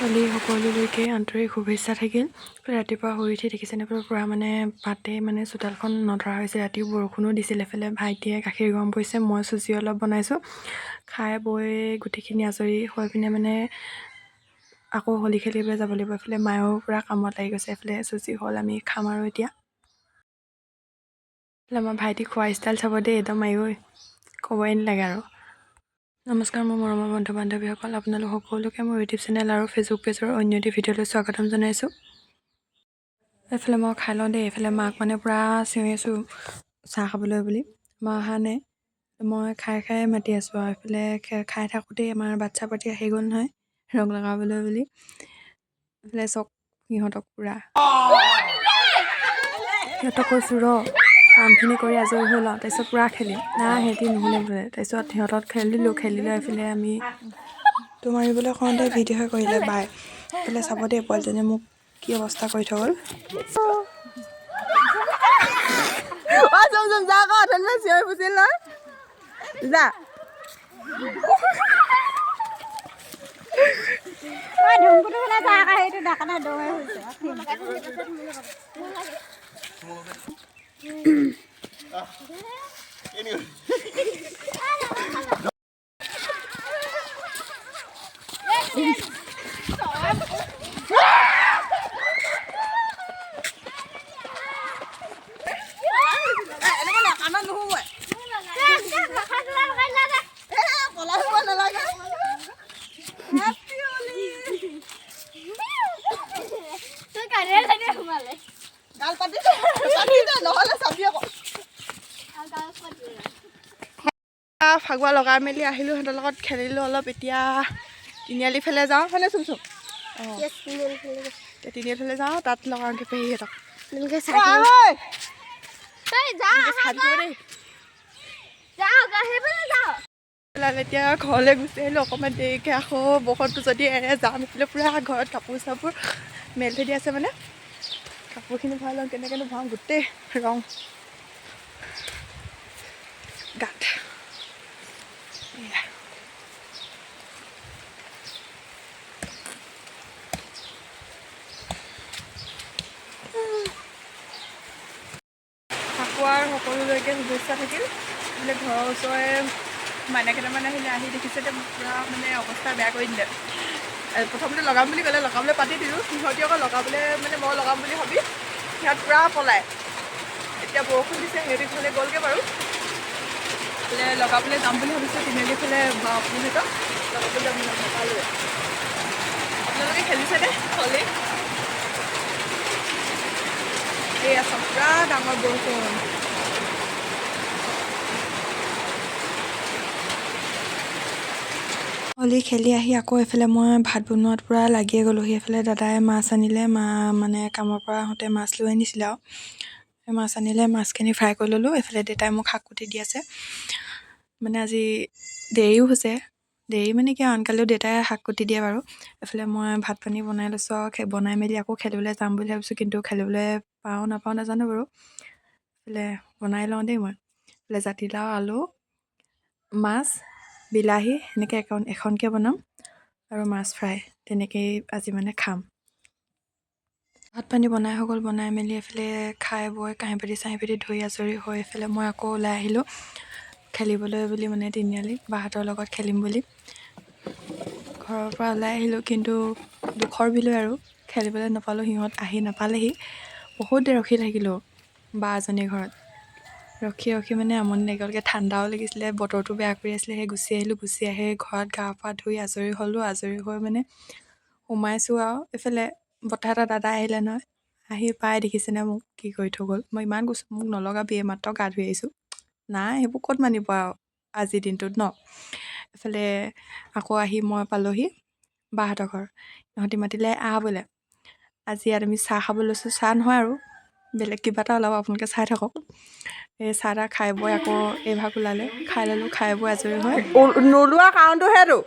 হলি সকলোলৈকে আন্তৰিক শুভেচ্ছা থাকিল। ৰাতিপুৱা শুই উঠি দেখিছেনে পুৰা মানে পাতে মানে চোতালখন নধৰা হৈছে। ৰাতিও বৰষুণো দিছিল। এফালে ভাইটিয়ে গাখীৰ গৰম কৰিছে, মই চুজি অলপ বনাইছোঁ। খাই বৈ গোটেইখিনি আজৰি হৈ পিনে মানে আকৌ হোলী খেলিবলৈ যাব লাগিব। এইফালে মায়েও পূৰা কামত লাগি গৈছে। এইফালে চুজি হ'ল, আমি খাম আৰু এতিয়া। আমাৰ ভাইটি খোৱা ষ্টাইল চাব দেই, একদম মায়ো ক'বই নালাগে আৰু। নমস্কাৰ মোৰ মৰমৰ বন্ধু বান্ধৱীসকল, আপোনালোক সকলোকে মোৰ ইউটিউব চেনেল আৰু ফেচবুক পেজৰ অন্য এটি ভিডিঅ'লৈ স্বাগতম জনাইছোঁ। এইফালে মই খাই লওঁ দেই। এইফালে মাক মানে পূৰা চিঞৰি আছোঁ চাহ খাবলৈ বুলি, মা অহা নাই। মই খাই খাই মাতি আছোঁ আৰু এইফালে খাই থাকোঁতেই আমাৰ বাচ্ছা পাতি আহি গ'ল নহয় ৰং লগাবলৈ বুলি। এইফালে চক সিহঁতক পূৰা সিহঁতক কৈছোঁ ৰ কামখিনি কৰি আজৰি হৈ লওঁ, তাৰপিছত পূৰা খেলিম। নাই সিহঁতি নুশুনে বোলে। তাৰপিছত সিহঁতক খেলি লৈ এইফালে আমি তো মাৰিবলৈ কওঁতে ভিডিঅ'হে কৰিলে বাই। এইফালে চাব দেই পোৱালিজনীয়ে মোক কি অৱস্থা কৰি থৈ গ'ল। ফাগুৱা লগাই মেলি আহিলোঁ, সিহঁতৰ লগত খেলিলোঁ অলপ। এতিয়া তিনিআলি ফালে যাওঁ, ফালে চোন অঁ তিনিআলি ফালে যাওঁ, তাত লগাওঁগৈ পেহীহঁতক। এতিয়া ঘৰলৈ গুচি আহিলোঁ অকণমান দেৰিকৈ। আকৌ বৰষুণটো যদি এৰে যাম। এইফালে পূৰা ঘৰত কাপোৰ চাপোৰ মেলি থৈ দি আছে, মানে কাপোৰখিনি ভৰাই লওঁ। কেনেকৈনো ভৰাওঁ, গোটেই ৰং গাত। ফাকুৱাৰ সকলোলৈকে শুভেচ্ছা থাকিল। বোলে ঘৰৰ ওচৰৰে মাইনা কেইটামান আহিলে, আহি দেখিছে যে পূৰা মানে অৱস্থা বেয়া কৰি দিলে। প্ৰথমতে লগাম বুলি ক'লে, লগাবলৈ পাতি দিলোঁ। সিহঁতি আকৌ লগাবলৈ মানে মই লগাম বুলি ভাবি সিহঁত পূৰা পলায়। এতিয়া বৰষুণ দিছে, সিহঁতি ফালে গ'লগৈ বাৰু। লগাবলৈ যাম বুলি ভাবিছোঁ তিনিআলি ফালে সিহঁতক লগাবলৈ যাম নাপালোঁ। আপোনালোকে খেলিছেনে হলি? এয়া চব পূৰা ডাঙৰ বৰষুণ। হলি খেলি আহি আকৌ এইফালে মই ভাত বনোৱাত পূৰা লাগিয়ে গ'লোহি। এইফালে দাদাই মাছ আনিলে, মা মানে কামৰ পৰা আহোঁতে মাছ লৈ আনিছিলে আৰু মাছ আনিলে, মাছখিনি ফ্ৰাই কৰি ল'লোঁ। এইফালে দেউতাই মোক শাক কুটি দি আছে। মানে আজি দেৰিও হৈছে, দেৰি মানে কি আৰু আনকালেও দেউতাই শাক কুটি দিয়ে বাৰু। এইফালে মই ভাত পানী বনাই লৈছোঁ আৰু বনাই মেলি আকৌ খেলিবলৈ যাম বুলি ভাবিছোঁ, কিন্তু খেলিবলৈ পাওঁ নাপাওঁ নাজানো বাৰু। এইফালে বনাই লওঁ দেই মই। এইফালে জাতিলাও, আলু, মাছ, বিলাহী এনেকৈ এখনকৈ বনাম আৰু মাছ ফ্ৰাই, তেনেকৈয়ে আজি মানে খাম। ভাত পানী বনাই হৈ গ'ল। বনাই মেলি এইফালে খাই বৈ কাঁহী বাতি ধুই আজৰি হৈ এইফালে মই আকৌ ওলাই আহিলোঁ খেলিবলৈ বুলি, মানে তিনিআলিত বাহঁতৰ লগত খেলিম বুলি। ঘৰৰ পৰা ওলাই আহিলোঁ, কিন্তু দুখৰ বিলৈ আৰু খেলিবলৈ নাপালোঁ। সিহঁত আহি নাপালেহি। বহুত দেৰি ৰখি থাকিলোঁ বা এজনীৰ ঘৰত। ৰখি মানে আমনি লাগি গ'লগৈ। ঠাণ্ডাও লাগিছিলে, বতৰটো বেয়া কৰি আছিলে। সেই গুচি আহিলোঁ। গুচি আহি ঘৰত গা পা ধুই আজৰি হ'লোঁ। আজৰি হৈ মানে সোমাইছোঁ আৰু এইফালে বতাহ এটা দাদা আহিলে নহয়। আহি পাই দেখিছেনে মোক কি কৰি থৈ গ'ল। মই ইমান কৈছোঁ মোক নলগাবি, মাত্ৰ গা ধুই আহিছোঁ। নাই সেইবোৰ ক'ত মানিব আৰু আজিৰ দিনটোত ন। এইফালে আকৌ আহি মই পালোঁহি বাহঁতৰ ঘৰ। সিহঁতি মাতিলে আহ বোলে, আজি ইয়াত আমি চাহ খাব লৈছোঁ। চাহ নহয় আৰু বেলেগ কিবা এটা ওলাব, আপোনালোকে চাই থাকক। এই চাহ তাহ খাই বৈ আকৌ এইভাগ ওলালে, খাই ল'লোঁ। খাই বৈ আজৰি হয় নোলোৱা কাৰণটো সেইটো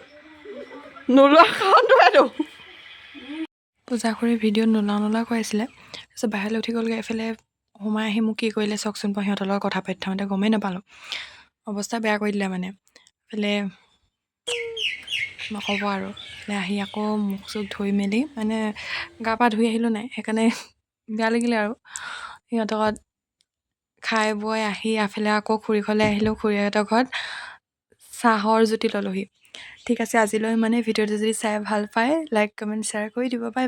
পূজা কৰি ভিডিঅ'ত নোলাও কৈ আছিলে। তাৰপিছত বাহিৰলৈ উঠি গ'লগৈ। এইফালে সোমাই আহি মোক কি কৰিলে চাওকচোন। সিহঁতৰ লগত কথা পাতি থাকোঁতে গমেই নাপালোঁ। অৱস্থা বেয়া কৰি দিলে মানে। এইফালে নক'ব আৰু আহি আকৌ মুখ চুখ ধুই মেলি মানে গা পা ধুই আহিলোঁ নাই সেইকাৰণে বেয়া লাগিলে আৰু সিহঁতৰ ঘৰত খাই বৈ আহি এফালে আকৌ খুৰী ঘৰলৈ আহিলোঁ খুৰীহঁতৰ ঘৰত চাহৰ জুতি ল'লোহি ঠিক আছে আজিলৈ মানে ভিডিঅ'টো যদি চাই ভাল পায় লাইক কমেণ্ট শ্বেয়াৰ কৰি দিব বাই বাই